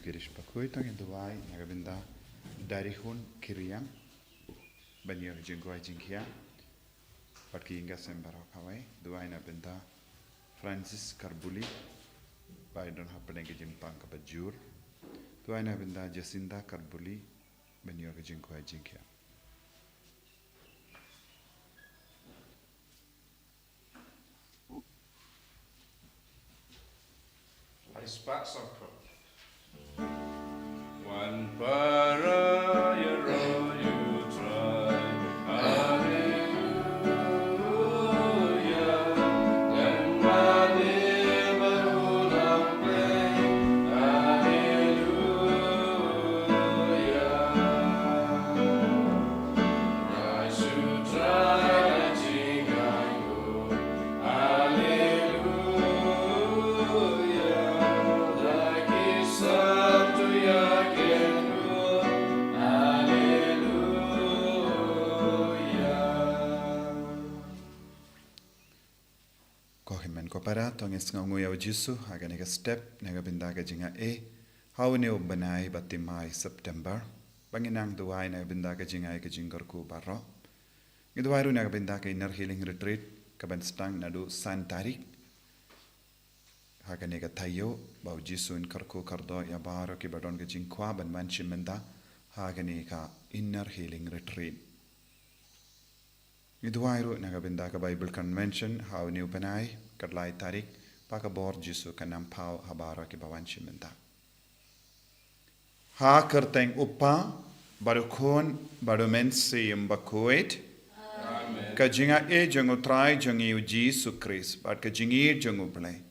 Girish Bakhuid ang Dubai nagabinda darihun kiriang banyo jingkoi jingkia patki inga sembara kawai Dubai nabinda Francis Karbuli Biden happeneng jimpang kabajur Dubai nabinda Jacinda Karbuli banyo jingkoi jingkia One para you try, hallelujah. Then my neighborhood of blame, hallelujah. I should try to think I go, hallelujah. Like it's up to your Para tong Sngi au jisu aga nega step nega binda ga jinga how ne banai batimai September banginang duai nega binda ga jinga ga jingar ku barro ngiduai ru nega binda ga inner healing retreat ka ban stang nadu san tarik haga nega Taïew bau jisu in karku kardo ya baro ki badon ga jingkwa ban manchi menda haga nega inner healing retreat ngiduai ru nega binda ga Bible convention how ne banai Kadlai tarik paka bor jisu kanam pau habara ki bawan shimenta. Ha kerteng upa baru kon baru mensi Bakhuid. Ka jinga jangu trai jangi Jisu Kris bat ka jingi jangu play.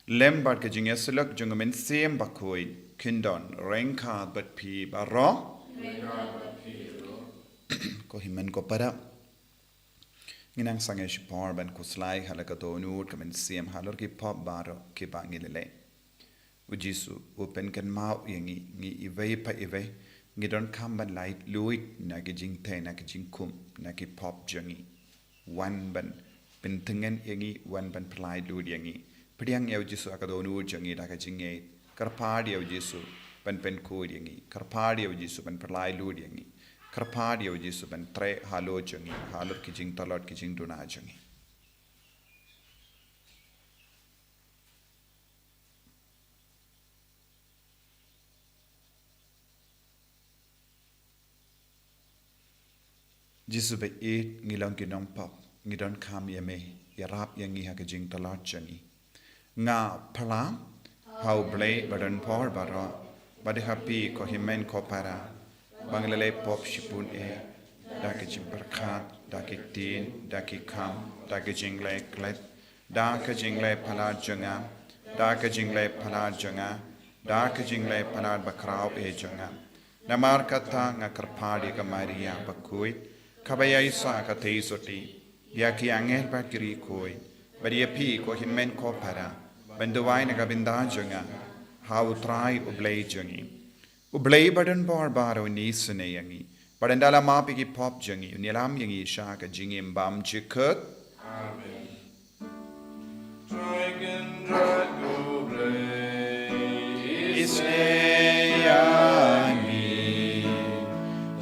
Lem bat ka jinga selak jangu mensi Bakhuid kindon rengka bat pi baro. Ko himen ko para Nginang sangesh par ban kuslai halakato nur kamen siam halor ki pop baro ki bangilele. Ujisu open kan mau yangi ngi ive pa ive ngi don kam ban light luit na ki jing te na ki jing kum na ki pop jangi. Wan ban pentengen yangi wan ban plai luit yangi. Pediang ya ujisu akado nur jangi da ka jinge karpadi ya ujisu ban pen kod yangi karpadi ya ujisu ban plai luit yangi. Karpadi ya ujisu ban tre halo jangi halor ki jing talot ki jing duna jangi jisu be ngilang ki nong pop ngidon kam yame yarap yangi ha ki jing talot jangi nga pala how blay badan por bara badi happy ko himen ko para Banglele pop shipun daki jimperkat, daki tin, daki kam, daki jingle klet, daki jingle palad janga, daki jingle palad janga, daki jingle palad bakrao janga. Namar kata ngakarpadi ka Maria Bakhuid, kabaya isa ka teisoti, yaki angel bakiri koi, badi api ko himen ko para, banduwai na kabinda janga, how try ublay jangi. Ublay badan bar baro ni sene yangi. Badan dalam mapi ki pop jangi. Unilam yangi isha ka jingim bam jikut. Amen. Dragon drago blay Isne yangi.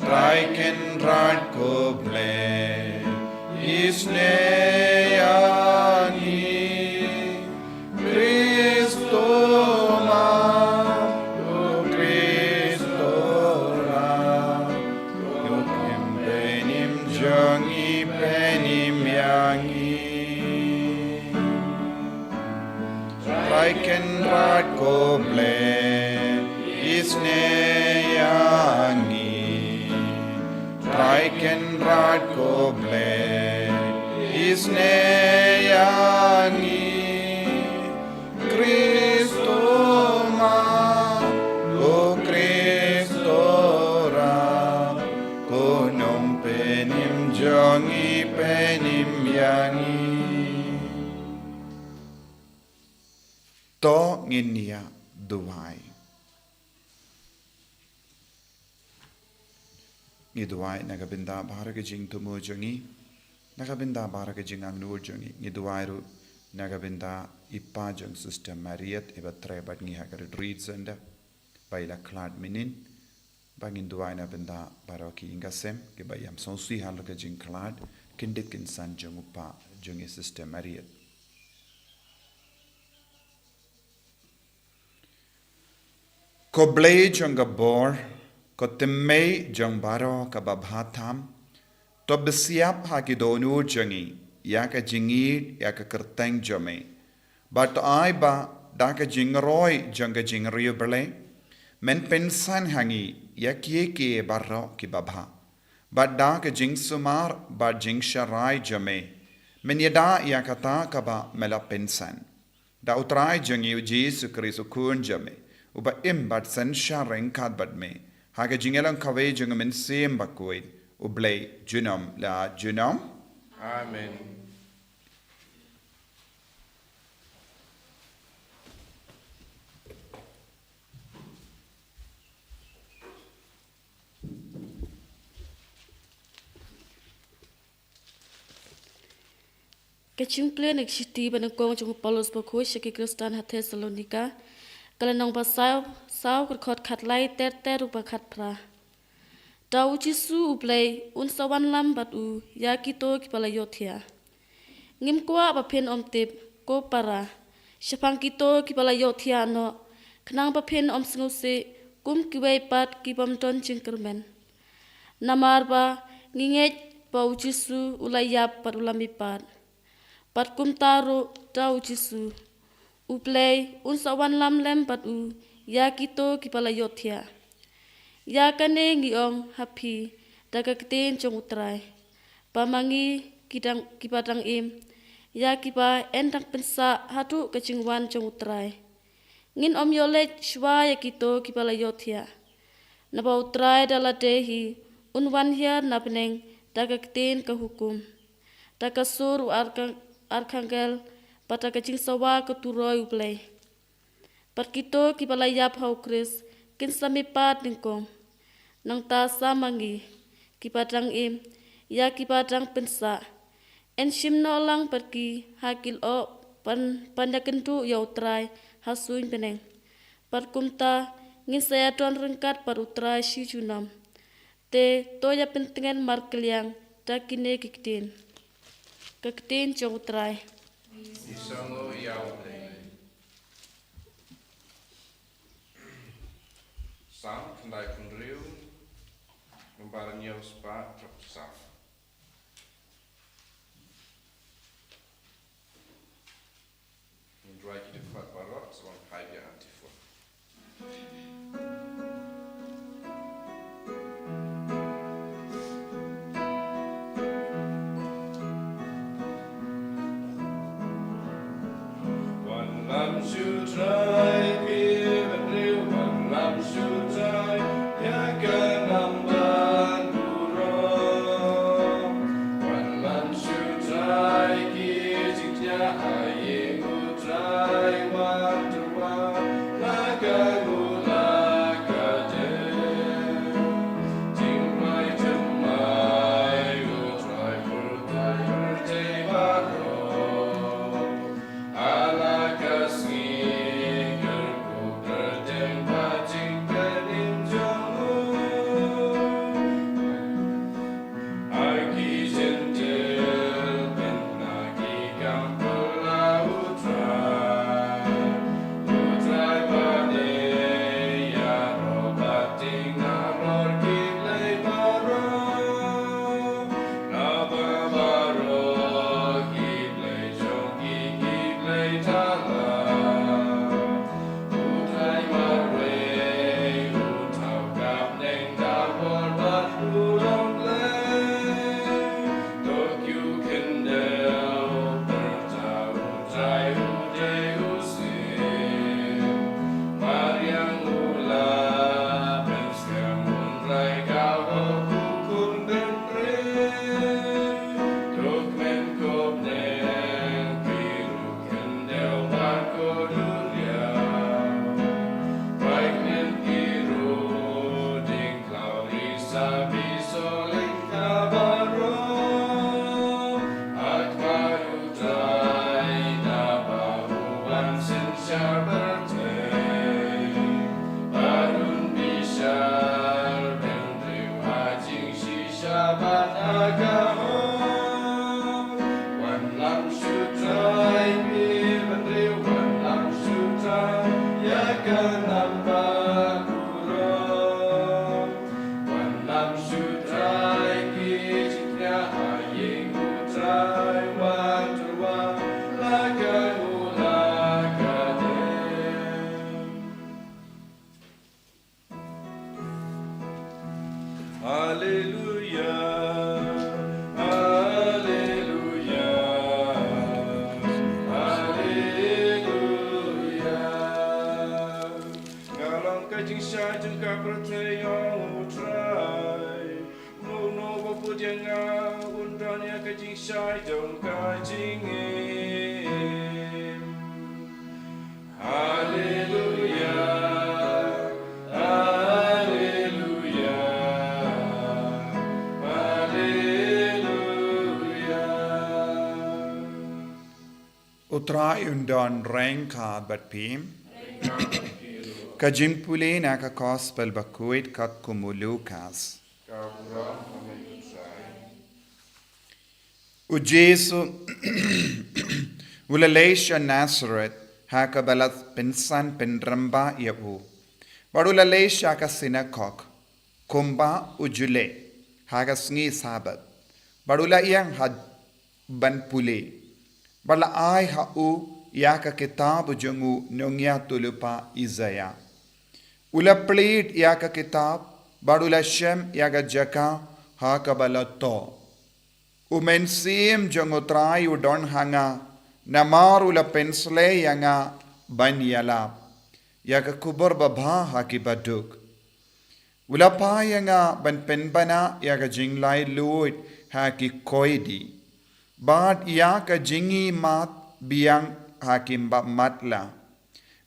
Dragon drago blay Isne yangi. Rat ko ble isne yangi Traiken rat ko ble isne yangi Kristo ma o Kristo ra ko nom penim jangi penim yangi To nginia duwai. Ngiduwai nagabinda baraka jing tumu jangi. Nagabinda baraka jing ang nur jangi. Ngiduwai ru nagabinda ipa jang system mariat iba tre bat ngi hagar retreat zenda. baila klad minin bangin duaina benda baroki ingasem ke bayam sonsi hal ke jing klad kindik insan jung upa jung system ariat ko blay jung gabor ko temmei jung baro ka babhatham to besiap ha ki donu jungi ya ka jingi ya ka kerteng jome but ai ba da ka jingroi jung ka jingriu bele men pensan hangi ya ke barro ki babha but da ka jing sumar ba jing sharai jome men yada ya kata ka ba mela pensan da utrai jungi jesu kristo kun jome uba im bat san shareng kat bat me ha ka jingelang kawe jung men sem Bakhuid ublay junom la junom Amen. Kachingplen ekshiti Nyngkong jung Paulus Bakhuid shaki Kristan ha Thessalonika kalanong pasau sau khot khat lai ter upa khat pra tau jisu ublay un sawan lam bat u ya kito ki pala yothia ngim kwa ba phen om tip ko para shapang kito ki pala yothia no khnang ba phen om sngu se kum ki wei pat ki pam ton jingkermen namar ba ngingej pa u jisu ulayap pat ulami pat kum taru tau jisu uplay un sawan lam lem pat u ya kito ki pala yothia ya kane ngiong happy daga kten jong utrai pamangi kidang kipadang im ya kipa endang pensa hatu kachingwan jong utrai ngin om yolet shwa ya kito ki pala yothia naba utrai dala dehi unwan hiar napneng daga kten ka hukum daga sur arkangel pata kaching sawa ka turoi uplay pat kito ki pala yap hau kris kin sami pat Nyngkong nang ta samangi kipadang im ya kipadang pensa en shim no lang pergi hakil o pandakentu ya utrai hasuin peneng pat kumta ngin saya ton rengkat par utrai shi junam te toya pentengan markeliang takine kiktin jong utrai Isango yaule. Sam kendai kendriu membaran yau spa trap sam. Mendrai kita kuat barok sebang hai biar antifo. Lam should try, give and do one lam should try, Yakanamban Puro. One lam should try, Kizikya, I would try, one to one, Nakagula Kajem. Jingmai to my, will try for the Tevaro. Alakasni Hallelujah. Hallelujah. Hallelujah. Ngalang kajing syah jengka pertayang utrai. Muno bapu jengah undanya kajing syah jeng kajing im. Hallelujah. Utrai undan rengka bat pim. Kajimpule naka gospel Bakhuid kakkumulukas. U Jesu ulalesha Nazareth haka balat pinsan pinramba yabu. Barulalesha ka synagogue. Kumba ujule haka Sngi sabat. Barula iyang had banpule. Bala ay hau yaka kitab jungu nongya tulupa Isaiah. Ula plit yaka kitab barula shem yaka jaka haka bala to. Umensim jungu trai udon hanga namar ula pensle yanga banyala yaka kubur babha haki baduk. Ula pa yanga ban penbana yaka jinglai luit haki koidi. Bad ia ka jingi mat biang hakim ba matla.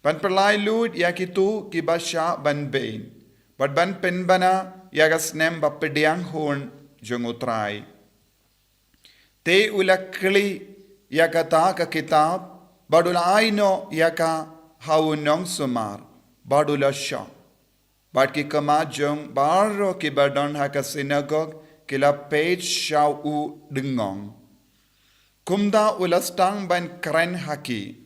Ban perlai lud ia kitu kibasha ban bain. Bad ban penbana ia ka snem ba pediang horn jungutrai. Te ula kli ia kata ka kitab. Badula aino ia ka haunong sumar. Badula sha. Bad ki kama jung baro ki badon haka synagogue kila page shau u dengong. Kumda ulastang ban kren haki.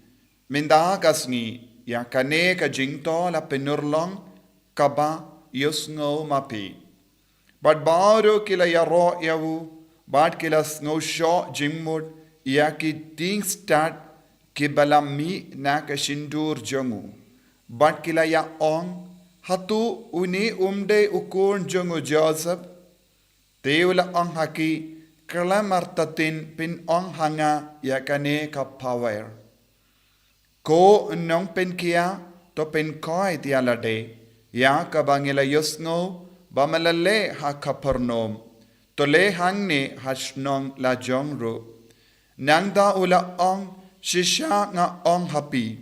Minda kasngi yang kane ka jingto la penurlong kaba yusngo mapi. Bad baro kila yaro yawu. Bad kila snow shaw jingmud. Yaki ting start kibalami na ka shindur jongu. Bad kila ya ong. Hatu uni umde ukun jongu Joseph. Teula ong haki. Kelamartatin pin ong hanga yakane ka power. Ko nong pin kia to pin koi tialade. Ya ka bangila yusngo bamalale ha kapernom. To le hangne hasnong la jongro. Nangda ula ong shisha nga ong hapi.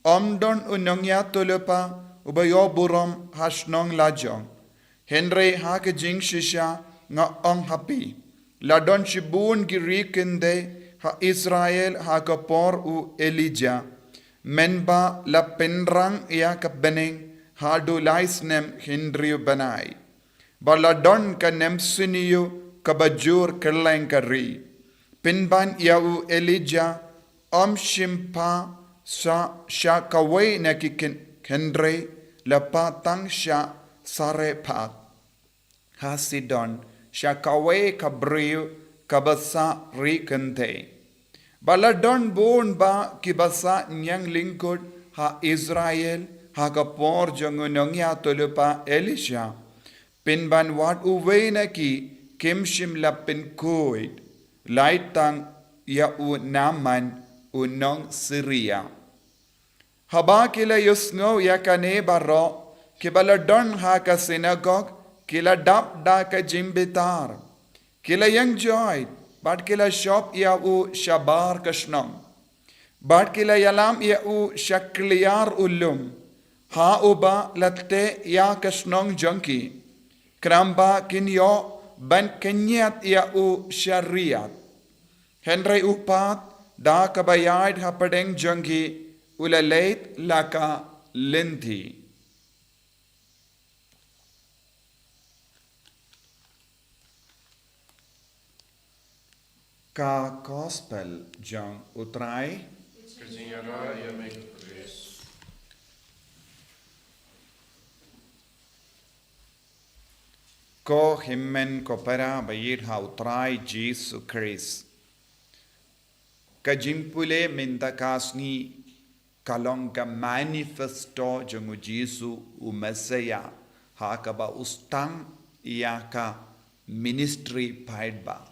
Omdon unong ya tulupa ubayo burom hasnong la jong. Henry ha ka jing shisha nga ong hapi. Ladon shibun girikinde ha Israel ha kapor u Elijah. Menba la penrang ya kabeneng ha do laisnem hindriu banai. Baladon ka nemsiniyu kabajur kerleng kari. Pinban ya u Elijah shimpa sa kawai na kendre la patang sha sare pat. Ha sidon Shakawe kabriu kabasa rikante. Baladon bon ba kibasa nyang lingkod ha Israel ha kapor jongunongya tulupa Elisha. Pinban wat uwe na ki kimshim la pinkoid. Laitang ya u naman unong Syria. Haba kila yusngo yakane baro kibaladon ha ka synagogue. Kila dap da ka jimbitar. Kila yang joy. But kila shop ya u shabar kashnam. But kila yalam ya u shakliyar ulum. Ha uba latte ya kashnong junkie. Kramba kinyo ban kenyat ya u syariat. Henry upat da kabayad hapadeng junkie ula leit laka linthi. Ka gospel jang utrai Kajingara ya make praise. ko himmen ko para bayir ha utrai Jesus Christ. Ka jimpule mintakasni kalong ka manifesto jangu Jesu u Mesaya ha ka ba ustang yaka ministry paidba.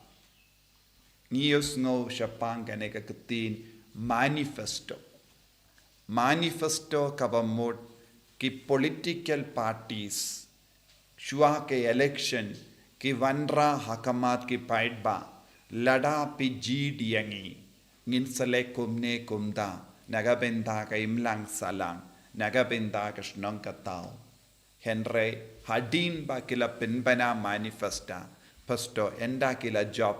Nios ngo shapang kaneka katin manifesto. Manifesto kabamot ki political parties shua ke election ki vanra hakamat ki paidba lada pi jid yangi nginsale kumne kumda nagabenda ka imlang salang nagabenda ka shnong katao Henry hadin ba kila pinbana manifesta pasto enda kila job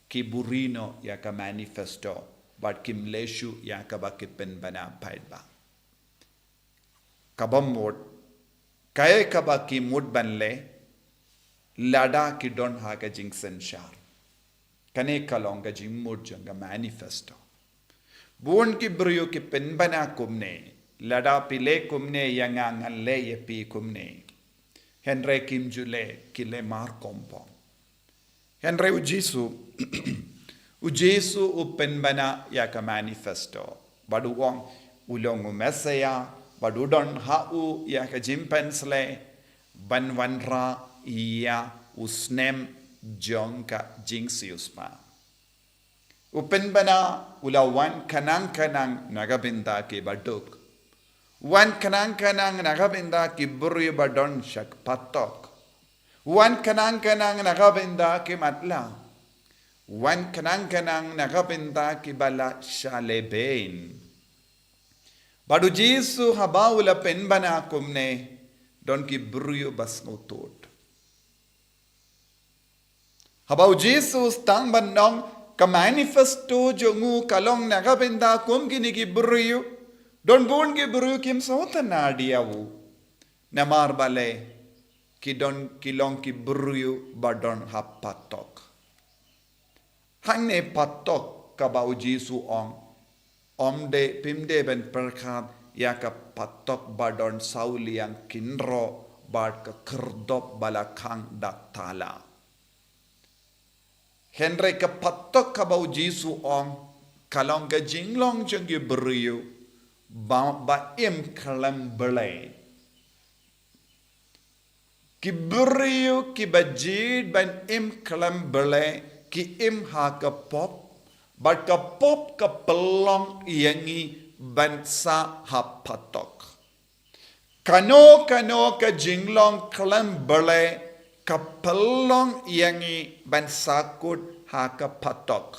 ki burino ya ka manifesto but kim leshu ya ka ba ki pinbana paidba kabamot kaya ka ba ki mud banle lada ki don ha ka jingsen shar kane kalonga jing mud janga manifesto buon ki brio ki pinbana kumne lada pile kumne yanga ngalle ye pi kumne Henry kim jule kile mar kompong Henry ujesu upenbana ya ka manifesto baduwong ulong umesaya badudon hau ya ka jimpensle banwanra iya usnem jongka jingsiuspa upenbana ulawan kanang nagabinda ke baduk wan kanang nagabinda ki buri badon shak patok wan kanang nagabinda ki matla wan kanang nagabinda ki bala shalebein badu Jesu habaula penbana kumne don ki buri bas ngutot habau Jesu stang bandong ka manifesto jongu kalong nagabinda kum gini ki buri don bun ki buru kim sota na diawu namar bale ki don kilong ki buru badon hapatok hangne patok ka bau Jesu omde pimde ben perkat ya ka patok badon sauli yang kinro bad ka kerdop balakang daktala Henry ka patok ka bau Jesu kalong ka jinglong jenggi buru ba im kalam belai ki beriu ki bajid ban im kalam belai ki im ha ka pop bat ka pop ka pelong yangi ban sa ha patok kano ka jinglong kalam belai ka pelong yangi ban sakut ha ka patok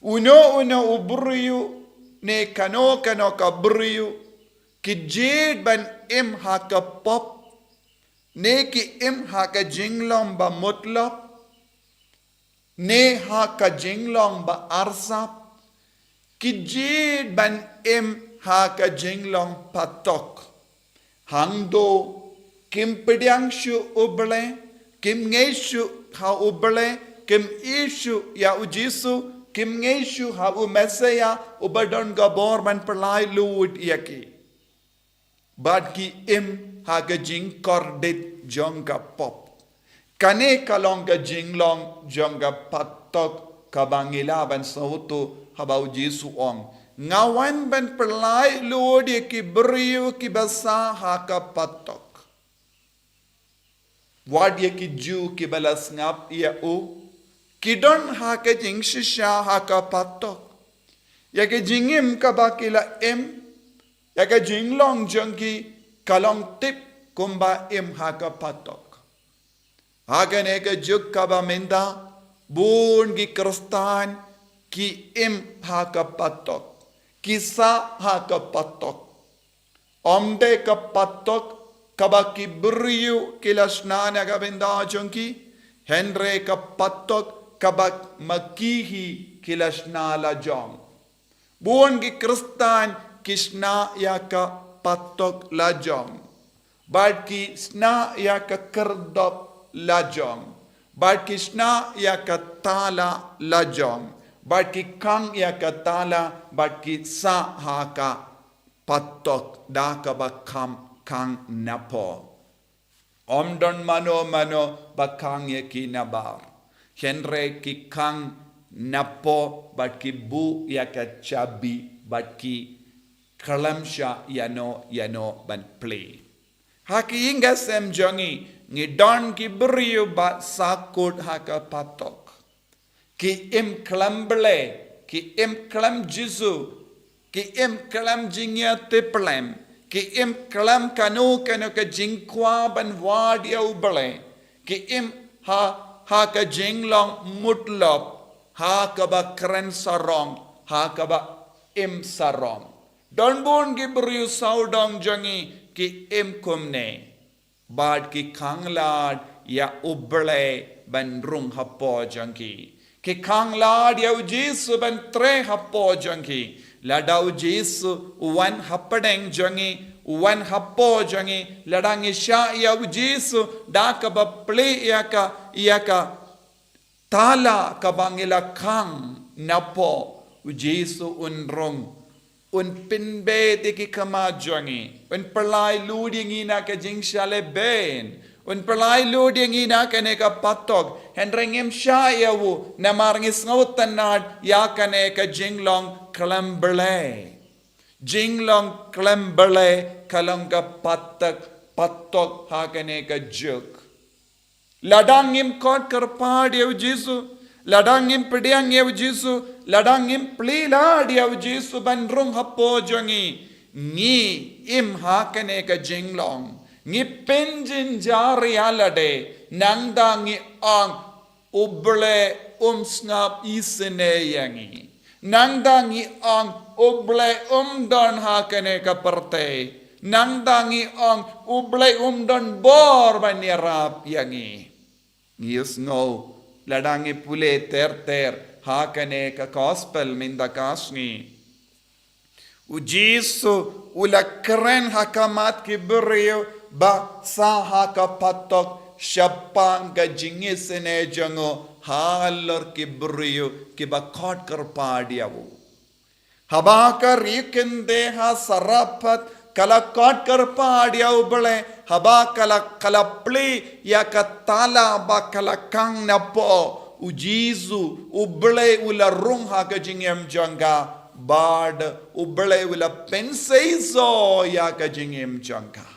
uno uberiu ne kano ka beriu ki jid ban im ha ka pop ne ki im ha ka jinglong ba mutlap ne ha ka jinglong ba arsap ki jid ban im ha ka jinglong patok hangdo kim pedyang shu uble kim ngeshu ha uble kim ishu ya ujisu kim ngeshu ha u mesaya ubadon gabor man perlai lud yaki bad ki im ha ga jing kordit jonga pop kane kalonga jinglong jonga patok kabangila ban sautu habau Jesu ngawan ban perlai lud yaki beriu ki basa ha ka patok wad yaki ju ki balas ngap ya kidon ha ka jing shisha ha ka patok ya ka jingim ka bakila ya ka jinglong jongki kalong tip kumba ha ka patok ha ka ne ka juk ka ba menda bun ki kristan ki ha ka patok kisa ha ka patok omde ka patok kaba ki beriu kilasnana ka benda jongki Henry ka patok kabak makihi kilasna la jong buon ki kristan kisna ya ka patok la jong bad ki sna ya ka kerdop la jong bad ki sna ya ka tala la jong bad ki kang ya ka tala bad ki sa ha ka patok da ka bakam kang napo omdon mano bakang ye ki nabar Henry ki kang napo bat ki bu ya ka chabi bat ki kalamsha yano ban play haki inga sem jongi ngidon ki beriu ba sakut haka patok. Ki im klamble, ki im klam jisu, ki im klam jingya tiplem, ki im klam kanu ka jingkwa ban wadia ubale, ki im ha ka jinglong mutlop, ha ka ba kren sarong, ha ka ba im sarong. Don bon ki beriu saudong jangi ki im kumne. Bad ki kanglad ya ubale ban rung hapo jangi. Ki kanglad ya ujisu ban tre hapo jangi. Ladau jisu uwan hapadeng jangi. Uwan hapo jangi. Ladang isya ya ujisu daka ba ple ya ka tala kabangila kang napo ujisu unrung. Un pinbe tiki kama jangi. Un perlai luding ina ka jingshale ben. Un perlai luding ina ka neka patok. Henrengim syayawu namarngis ngautanad ya ka neka jinglong klambele. Jinglong klambele kalong ka patok ha ka neka juk. Ladangim kot karpad yaw jisu. Ladangim pediang yaw jisu. Ladangim plilad yaw jisu ban rung hapo jangi. Ngi im hakane ka jinglong. Ngi penjin jari alade. Nangda ngi ang uble snap isene yangi. Nangda ngi ang uble don hakane ka parte. Nangda ngi ang uble don bor ban yarap yangi. Ngiyus ngo. Ladangi pule ter hakane ka gospel minda kasni. Ujisu ulakren hakamat ki beriu ba sa haka patok syapang ka jingisene jango halor ki beriu ki ba kot kerpadiawu. Habaka rikende ha sarapat kala kot kerpadiawu bele haba kala pli ya katala ba kala kang na po ujizu uble ula rung ha ka jingem janga bad uble ula penseizo ya ka jingem janga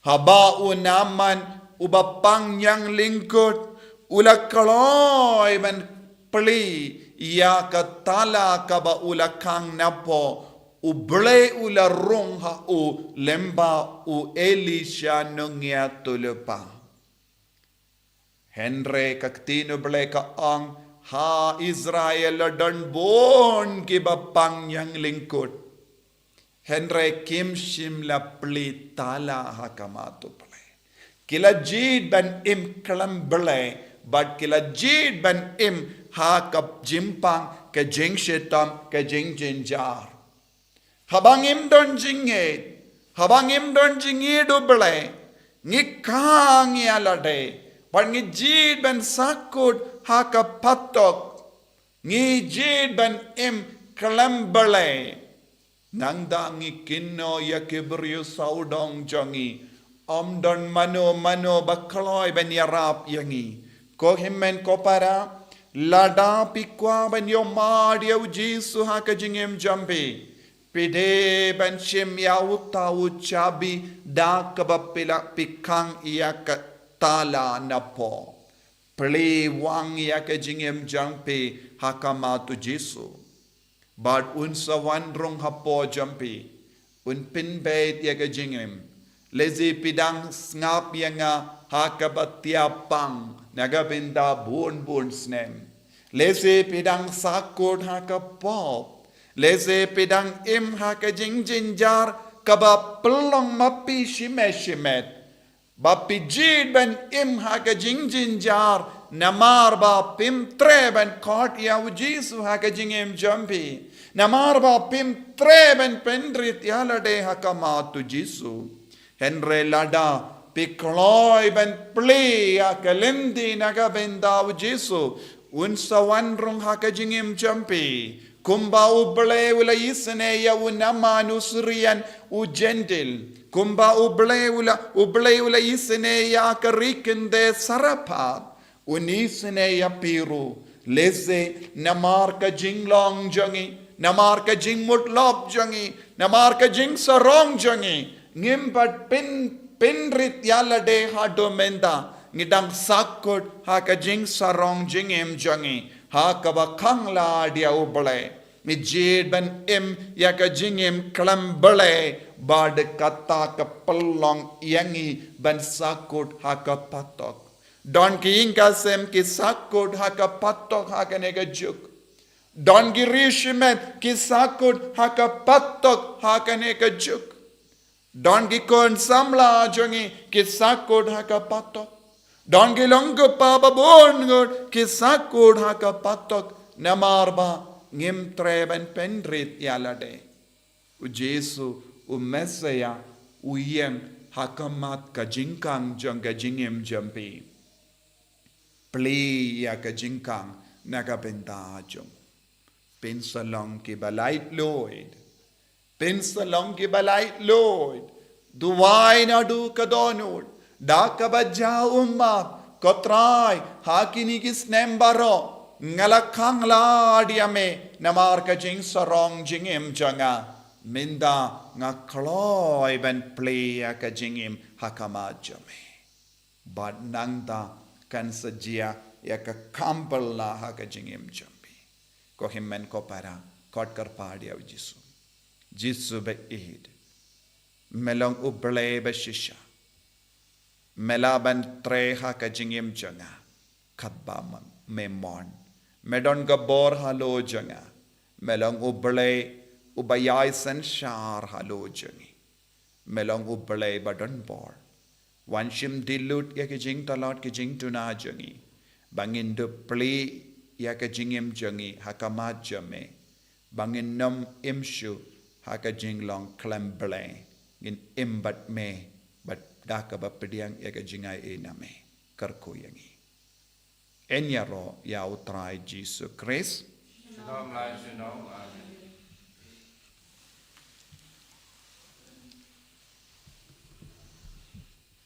haba unaman ubapang yang lingkot ula kaloy ban pli ya katala ka ba ula kang na po uble ula rung ha u lemba u Elisha nungya tulupa. Henry kaktino ble ka ang ha Israel don bon ki bapang yang lingkot. Henry kim shim la pli tala ha kamato ple. Kila jid ban im kalam ble but kila jid ban im ha kap jimpang ke jing shetam ke jing jinjar. Habangim don jinged, habangim don jingidu bele, ngikang yalade, but ngijid ben sakut haka patok, ngijid ben im kalambale, nangda ngikino yakibriu saudong jangi, don mano bakaloy ben yarap yangi, ko himmen ko para, lada pikwa ben yomadia ujisu haka jingim jambi. Pide ban shim ya utawu chabi da kabapila pikang iya ka tala na po. Pli wang iya ka jingem jampi hakamatu jisu. But unsa wandrong hapo jampi. Un pinbait iya ka jingem. Lezi pidang ngap iya nga hakabatiapang nagabinda bun snem. Lezi pidang sakod hakapop. Leze pedang im haka jinjar kaba pelong mapi shimet. Bapi jid ben im haka jinjar namar ba pim tre ben kot ya ujisu haka jingem jampi. Namar ba pim tre ben pendrit yalade haka matu jisu. Henry lada pikloy ben pli ya kalindi naga benda ujisu. Unsa wandrong haka jingem jampi. Kumba uble ula isne ya unama nusrian u gentil. Kumba uble ula isne ya karikende sarapat. Unisne ya piru. Leze namar ka jinglong jangi. Namar ka jing mutlop jangi. Namar ka jing sarong jangi. Ngimpat penrit yala de ha domenda ngidang sakut ha ka jing sarong jing jangi ha ka ba khangla dia uble mi jed ban ya ka jing klam bale bad kata ka pelong yangi ban sakut ha ka patok don ki inga sem ki sakut ha ka patok ha ka nega juk don ki rishimet ki sakut ha ka patok ha ka nega juk don ki kon samla jongi ki sakut ha ka patok don ki longo pa babon god ki sakut ha ka patok namarba ngim treben penrit yalade u Jesu u Messiah u yem hakamat ka jingkang jong ka jingem jampi Pli ya ka jingkang naga bynta jong pinsalong ki balait Lord pinsalong ki balait Lord duwai na du kadonod da ka badja umma kotrai hakini kis nembaro ngalakhang la diame namar ka jing sarong jingem janga minda ngakloi ben play ka jingem hakama jame bad nangda kan sajia ya ka kampal la ha ka jingem jambi ko himmen ko para kot kar padia jisu be id melong uble be shisha melaban tre ha ka jingem janga khatba memon medon gabor halo janga melong uble ubayai san shar halo jangi melong uble badon bor wanshim dilut ya ke jing talat ke jing tuna jangi bangin de pli ya ke jingem jangi hakamat jame bangin nam imshu haka jing long klemble in imbat me bat daka bapdiang ya ke jingai ename karko yangi enyaro ya utrai Jesus Christ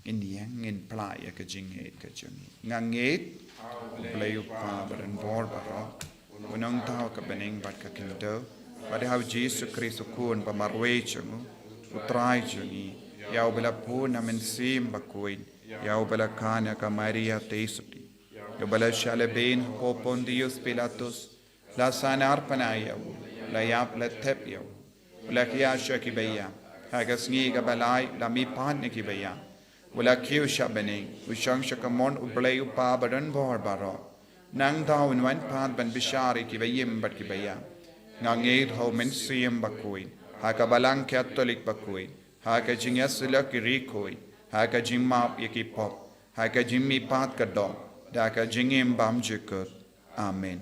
in yang in playa ka jinghet ka jungi nganget playu pa baran bor baro unang tao ka bening bat ka kindo pada hau Jesus Christ kun pa marwe chungu utrai jungi yau bela pun amen sim Bakhuid yau bela kana ka Maria tesuti yau bela shalebin popon Dios Pilatus la sanar panayau la yap la tep yau la kiyasha ki beya haga Sngi ka balai la mi pan ki beya wala kiu shabening ushang shakamon ublay upa badan bor baro nang daw in wan pan ban bishari ki bayim bat ki baya ngangit ho men siem Bakhuid ha ka balang Catholic Bakhuid ha ka jingasula ki rikoi ha ka jimmap yaki pop ha ka jimmi pat ka do da ka jingim bam jikut amen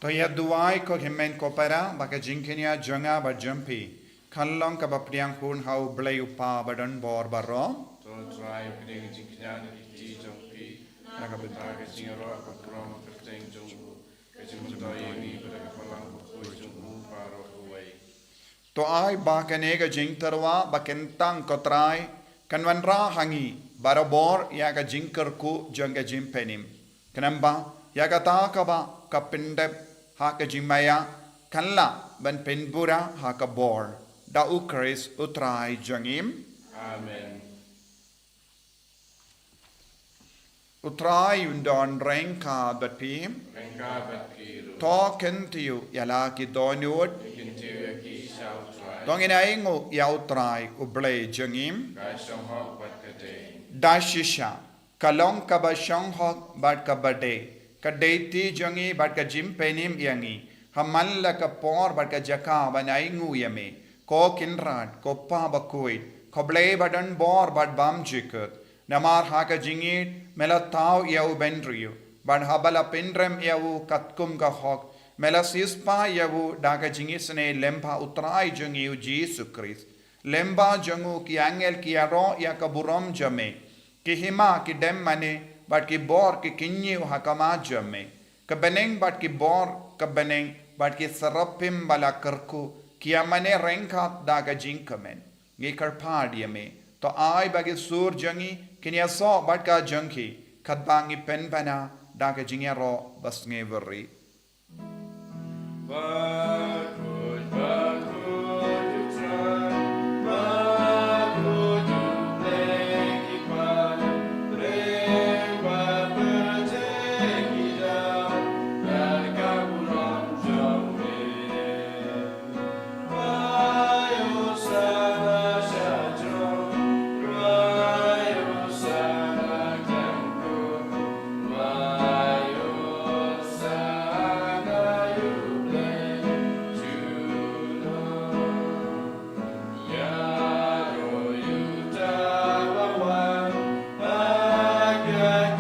to ya duai ko himen ko para baka jingkenia janga ba jampi kallong ka bapdiang hun hau blay upa badan bor baro to try piding jingkenya ti jampi naga bynta ka jingro ka krom ka teng jong ka jingto yeni pada ka palang ko jong paro huai to ai ba kanega jingtarwa bakentang ko try kanwanra hangi barabor ya ka jingkar ku janga jimpenim kanamba yakata kaba kapindep haka jimaya kanla ban penbura haka bor da ukris utrai jangim Amen. utrai undon renka batpim Renka batkiru. to kentiu yalaki donut Kintiwa ki shall try. dongina ingo yautrai uble jangim Kai shong hok batkate. dashisha kalong kaba shanghok bat kabade kadeti jangi bat ka jimpenim yangi hamalla ka por bat ka jaka banai ngu yame ko kinrat ko pa Bakhuid ko ble badan bor bat bam jikut namar haka jingit melataw yau bendriu ban habala pindrem yau katkum ka hok melasispa yau daga jingisne lempa utrai jangi Jesu Christ lemba jangu ki angel ki aro ya kaburom jame ki hima ki dem mane but ki bor ki kinyi hakama jame ka beneng but ki bor ka beneng but ki sarapim bala karku ki amane renkat daga jinkamen ngi karpad yame to ai bagi sur jangi kinya so but ka jangki katbangi penbana daga jingero basnge verri Bakhuid, Bakhuid, you try. Bakhuid, you make it fine. Bring back the take it down. And kaburam jombe. Rayo sana shadro. Rayo sana kanko. Rayo sana you play juno. Yaro you tawawan. Agagate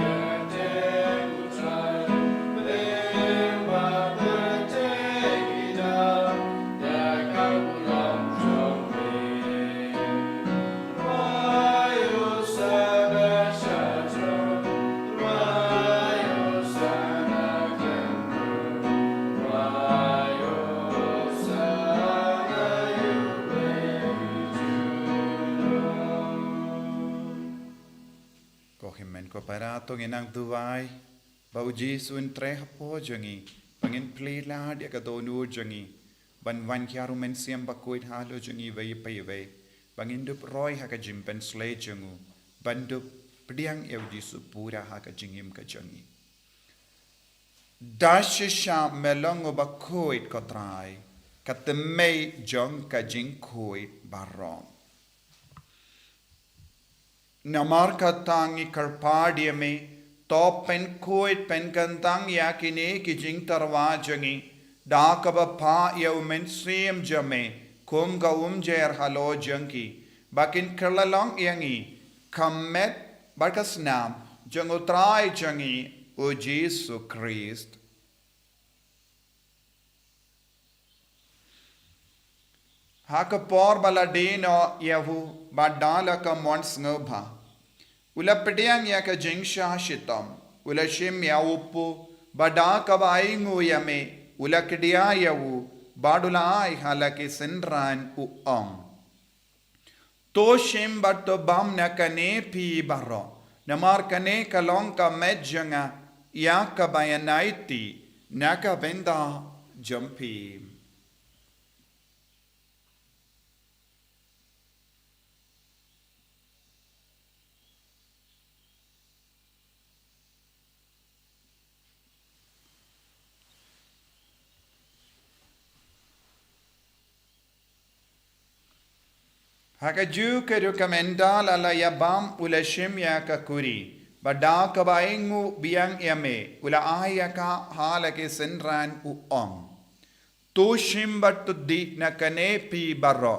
utrai. Bring back the take it down. The kaburam jombe. Rayo sana shadro. Rayo sana kanko. Rayo sana you play juno. ko himen ko parato nginang tuwai bau Jesu in tre hapo jangi pangin plila dia ka donu jangi ban wan kyaru men siam Bakhuid halo jangi vai pai vai pangin dup roy haka jimpen slay jangu bandup pediang eu Jesu pura haka jingim ka jangi dashisha melongo Bakhuid ko trai katemei jong ka jingkhuid barom namar katangi karpadiame to pen Bakhuid pen kantang yakine ki jing tarwa jangi dakaba pa yau men sim jame kum ga jer halo jangi bakin kerlalong yangi kamet barkasnam jangutrai jangi o Jesu Christ haka por baladino yahu badala ka mons ngobha ula pediang ya ka jingsha shitam ula shim ya upu bada ka baingu yame ula kedia yahu badula ai halaki senran u to shim bat to bam na kane pi baro namar kane kalong ka medjanga ya ka bayanaiti naka benda jampi haka ju ke recommenda la yabam ula shim ya ka kuri bada ka baingu biang yame ula aya ka halake senran u to shim bat di na kane pi barro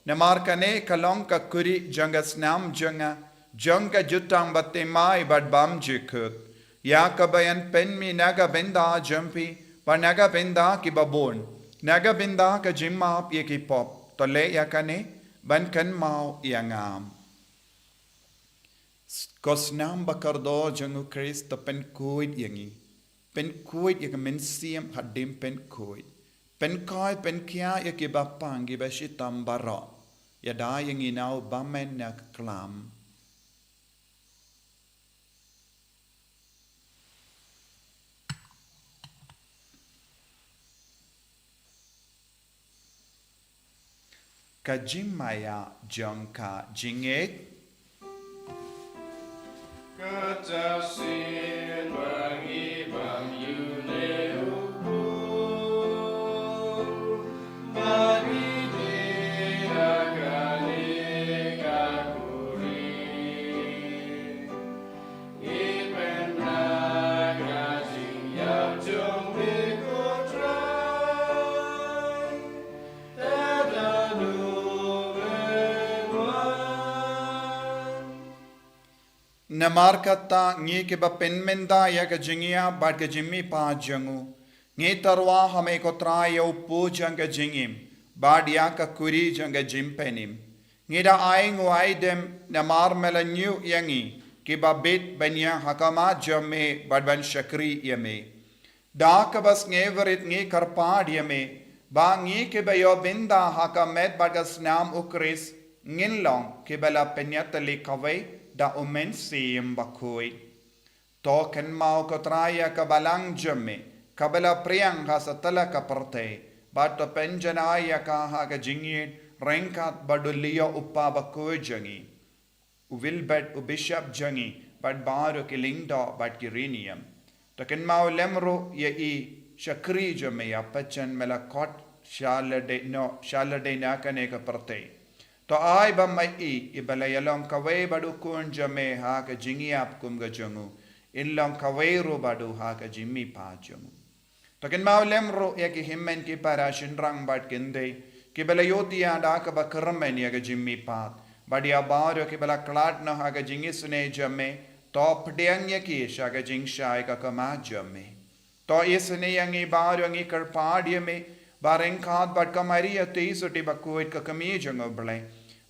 namar kane kalong ka kuri jangas nam janga jutang batte mai bad bam jikut ya ka bayan pen mi naga benda jampi pa naga benda ki babon naga benda ka jimma ye ki pop to le ya kane ban kan mau yangam kosnam bakardo jangu Christ pen Bakhuid yangi pen Bakhuid yak men siam hadim pen Bakhuid pen kai pen kia yak bapang gi bashitam bara ya da yangi nau bamen nak klam ka jing maya jong ka jing ek Katasin bangi bang yune upu Bagi dirakani kakuri Nyingpynbna kajing yap jong bikotrai Tadanu benwan namar kata ngi ke ba penmenda ya ka jingia bad ka jimmi pa jangu ngi tarwa hame ko Taïew pu jang ka jingim bad ya ka kuri jang ka jingpynbna ngi da aing waidem namar melanyu yangi ke ba bet banya hakama jamme bad ban shakri yame da ka bas nge verit ngi karpad yame ba ngi ke ba yo binda hakamet bad ka snam ukris ngin long ke bala penyatali kawai da umen siyem Bakhuid. To ken mau ko Taïew ka balang jamme kabala priang ha satala ka parte bat to penjanaya ka ha ka jingin rengkat badulia uppa Bakhuid jangi uvilbet ubishap jangi bat baru ki lingdo bat ki rinium to ken mau lemro ye I shakri jamme ya pachan melakot shalade na kane ka parte to ai ba mai I balayalong kawai badu kun jame ha ka jingiap kum ga jangu in long kawai ro badu ha ka jimmi pa jangu to ken mau lemro ya ki himmen ki para shinrang bat kende ki balayoti ya da ka ba karmen ya ka jimmi pa badia baro ki bala klat na ha ka jingis ne jame to pdiang ya ki sha ka jing shai ka kama jame to isne yang I baro ngi kar paadye me bareng khat bat ka maria te soti Bakhuid ka kami jango blai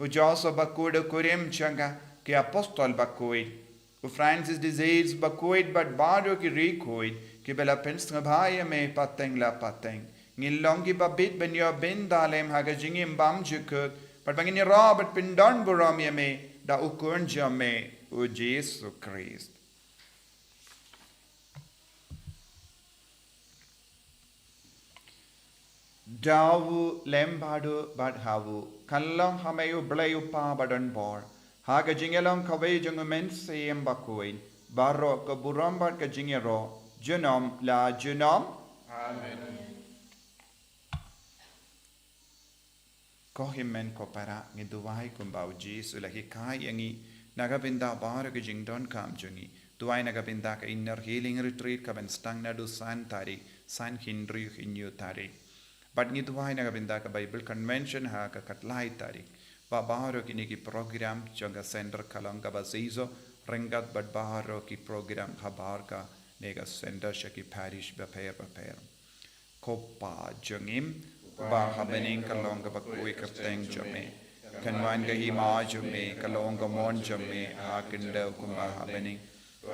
Ujoso Bakhuid kurim changa ke apostol Bakhuid u Francis disease Bakhuid but bado ki recoid ki bela penstng bhaya me pateng la pateng ngilongi babit benyo bin dalem haga jingim bam jukut but bangini Robert pindon buram me da ukun jame u Jesus Christ Dawu lembadu badhawu kallang hamayu blayu pa badan bor haga jingelong kawai jungu menseyem Bakhuid baro ka burambat ka jingero junom la junom Amen. Kohimen ko para ngiduwai kumbau Jesu lagi kai yangi nagabinda baro ka jingdon kam jungi duwai nagabinda ka inner healing retreat ka ben stang nadu san tari san hindri hinyu tari But ni tuwai nagabinda ka Bible convention ha ka katlai tarik. Ba baharo kini ki program jonga center kalong ka basizo rengat but baharo ki program habar ka nega center shaki parish baper. Kopa jongim ba habening kalong ka bakui kapteng jome. Kanwan ka hima jome kalong ka mon jome ha kinda kumba habening.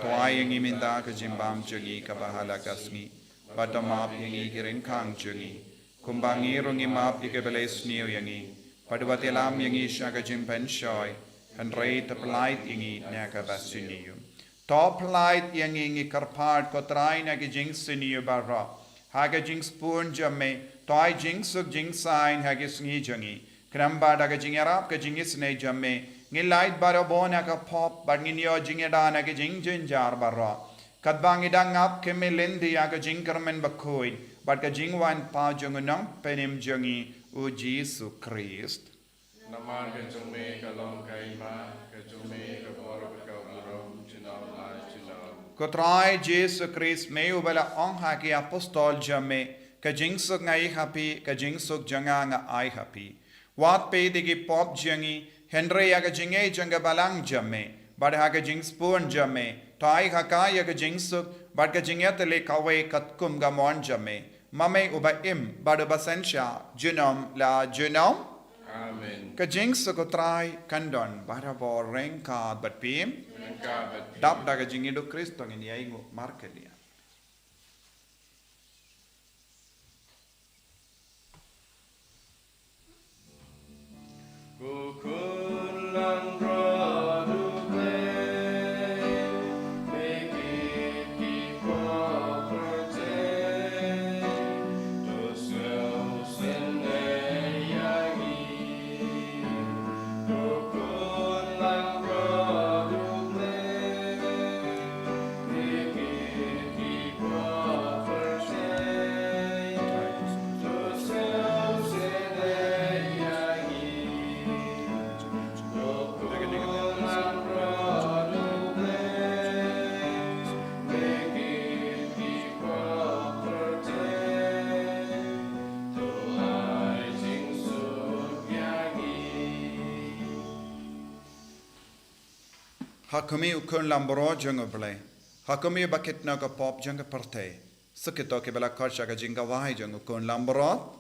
Tuwai yang iminda ka jimbam jongi ka bahala kasngi. Batamap yang ikirin kang jongi. Kumbangi rungi map ikebeles niyo yangi. Padwati alam yangi siya ka jingpen shoy. Hanray taplait yangi naka basiniyo. Top light yangi ngi karpad ko try na ki jing siniyo barra. Haga jing spoon jamme. Toy jing suk jing sign hagi sngi jangi. Kramba daga jing arap ka jing isne jamme. Ngi light baro bona ka pop bad ngi niyo jing edana ki jing jinjar barra. Kadbangi dangap keme lendi ya ka jing karmen Bakhuid. But ka jingwan pa jungunang penim jungi u Jesus Christ. Namar ka jume ka long kai ma ka jume ka bor ka buram chinaw la chinaw. Kotrai Jesus Christ me u bala ong ha ki apostol jamme ka jingsuk ngai happy ka jingsuk janga nga ai happy. Wat pe digi pop jangi Henry ya ka jinge janga balang jamme bad ha ka jingspun jamme tai ha ka ya ka jingsuk bad ka jingyat le kawai katkum ga mon jamme. Mame uba im bada basensya junom la junom Amen. ka jings ko try kandon bada bo rengka bat pim Rengka bat dap daga jingido Kristo ngin yaingo markelia Kukulan rodu play, make it keep property, to sell sin yangi. Hakumi ukun lambro jang ble. Hakumi bakit na ka pop jang parte. Sakito ke bela karsha ka jinga wai jang ukun lambro.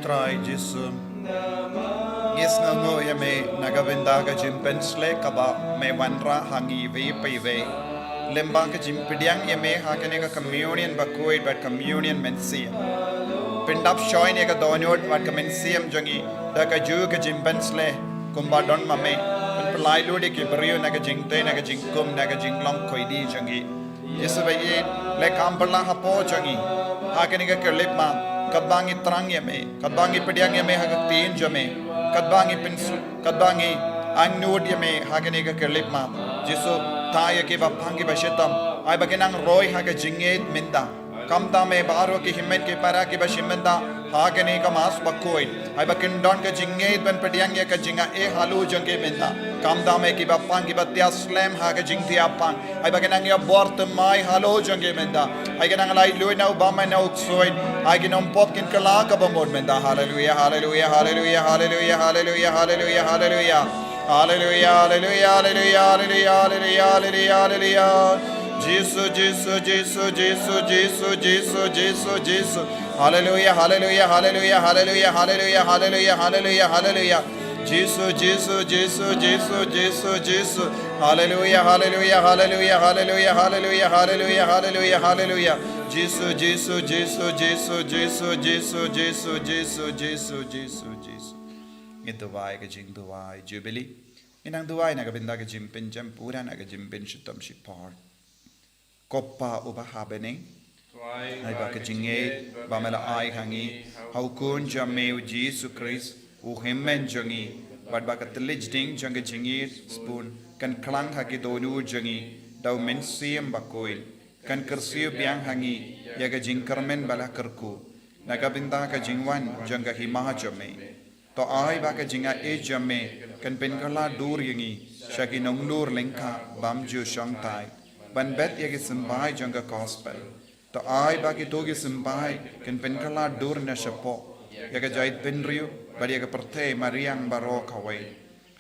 Try Jesus. Yes, no, ya me nagabinda ka jimpensle kaba me wanra hangi ve paive. Lemba ka jimpidyang ya me hakane ka communion Bakhuid but communion mensiam. Pindap shoin ya ka donod but ka mensiam jangi da ka ju ka jimpensle kumba don mame. Pelai ludi ki brio naga jingte naga jingkum naga jinglong koidi jangi. Yesu bayi le kampala hapo jangi. Hakane ka kelip ma. Kadbangi terang ya me, kadbangi pediang ya me hagak tin jame, kadbangi pensul, kadbangi angnud ya me hagane ka kelip ma, jisu taya ke bapangi bashetam, ay baginang roy hagak jinged minda, kamta me baro ke himmen ke para ke bashimenda, hagane ka mas Bakhuid, ay bakindon ka jinged ben pediang ya ka jinga halu jangke minda, kamta me ke bapangi batya slam hagak jingti apang, ay baginang ya bort mai halu jangke minda, ay ganang lai lui na ubama na uksoid, ay ginom popkin kala ka bamod menda. Hallelujah, hallelujah, hallelujah, hallelujah, hallelujah, hallelujah, hallelujah, hallelujah, hallelujah, hallelujah, hallelujah, hallelujah, hallelujah. Jesus, Jesus, Jesus, Jesus, Jesus, Jesus, Jesus, Jesus. Hallelujah, hallelujah, hallelujah, hallelujah, hallelujah, hallelujah, hallelujah, hallelujah. Jesus, Jesus, Jesus, Jesus, Jesus, Jesus. Hallelujah, hallelujah, hallelujah, hallelujah, hallelujah, hallelujah, hallelujah, hallelujah. Jesus, Jesus, Jesus, Jesus, Jesus, Jesus, Jesus, Jesus, Jesus, Jesus, Jesus. Itu wai ke jing tu wai jubilee. Inang tu wai naga binda ke jimpin jam pura naga jimpin shitam shipar. Koppa uba habene. Ay ba ke jinge ba mela ai hangi. Haukun jamme u Jesus Christ u himmen jangi. Bad ba ke telij ding jang ke jingi spoon kan klang ha ke donu jangi. Dau mensiam Bakhuid. Kan kersiu biang hangi yaga jingkarmen bala kerku naga binta ka jingwan janga himaha jame to ai ba ka jinga e jame kan pen kala dur yangi shaki nong dur lengka bam ju shang tai ban bet yagi sambai janga gospel to ai ba ki togi sambai kan pen kala dur na shapo yaga jait pen riu bari yaga parte mariang baro kawai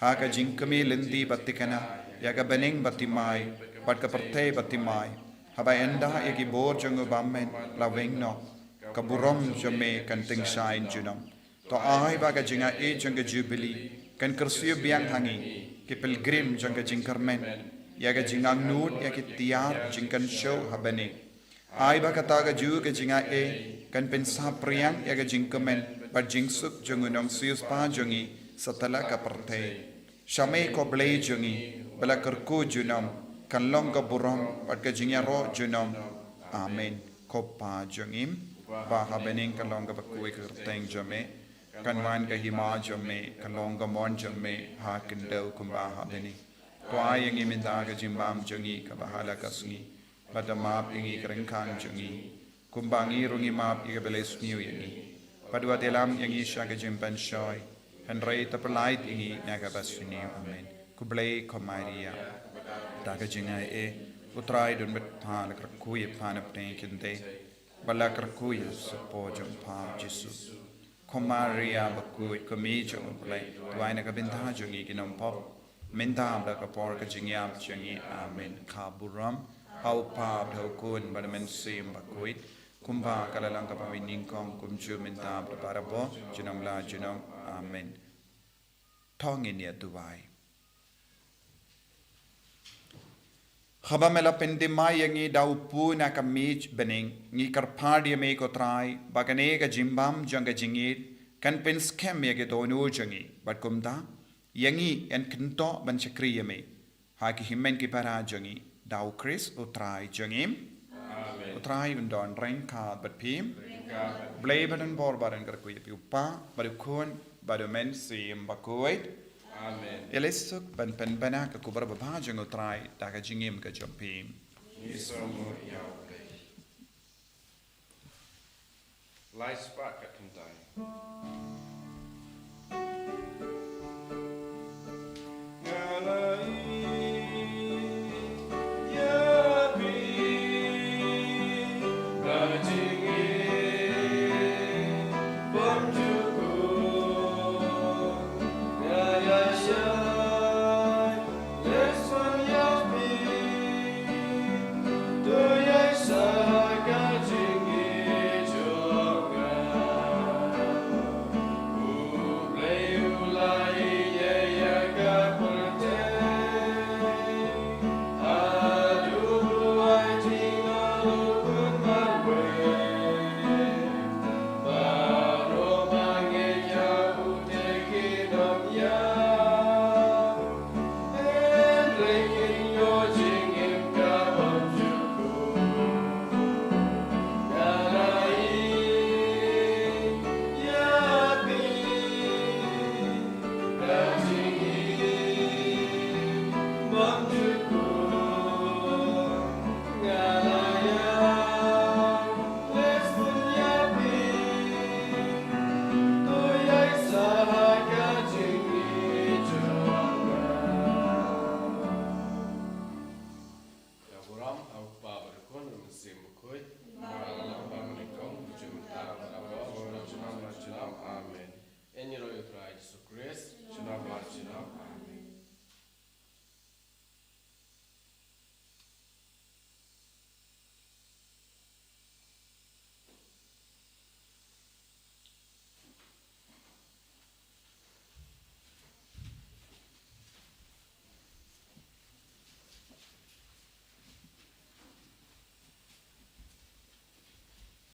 ha ka jingkami lendi batikana yaga beneng batimai pat ka parte batimai haba enda yagi bor jango bammen laveng no kaburom jame kan ting shine junam to ai ba ka jinga e janga jubilee kan kersiu biang hangi ke pilgrim janga jingkarmen yaga jingang nut yagi tiar jingkan show habane ai ba ka taga ju ke jinga e kan pensa priang yaga jingkamen ba jingsuk jangunong sius pa jangi satala ka parte shame ko blei jangi bala kerku junam kan long ka burom pat ka jingya ro junam amen ko pa jangim ba habening kan long ka bakui ka teng jame kan man ka hima jame kan long ka mon jame ha kindau kumba habeni to ayang iminda ka jimbam jangi ka bahala kasngi badamap ingi kerengkang jangi kumbangi rungi map iga beles niu yangi padua telam yangi shaga jimpan shoy henry tapalait ingi naga basini amen kublei komaria daga jinga e utrai dun bet pal krakuye panap tenkinde bala krakuye sapo jom pa Jesus komaria bakhuid komi jom play tuaina ka bynta jongi kinom pop minta da ka por ka jingyam jangi amen kaburam hau pa hau kun badamen sim bakhuid kumba kalalang ka pawin Nyngkong kumju minta parabo junam la junam amen tongin ya duwai khaba mela pendimai yangi daupu na kamich bening ngi karpadi me ko trai bagane ka jimbam janga jingit kan pen scam ya ke donu jangi bat kumda yangi en kinto ban chakri me ha ki himmen ki para jangi dau Chris utrai jangim utrai undon rain ka bat pim blay badan bor badan kar kuy pi upa badu kun badu men sim Bakhuid Amen. Elesuk ban pen bana ka kubar ba jang utrai ta ka jingim ka jompim Nisomo Yahweh. Lai spark at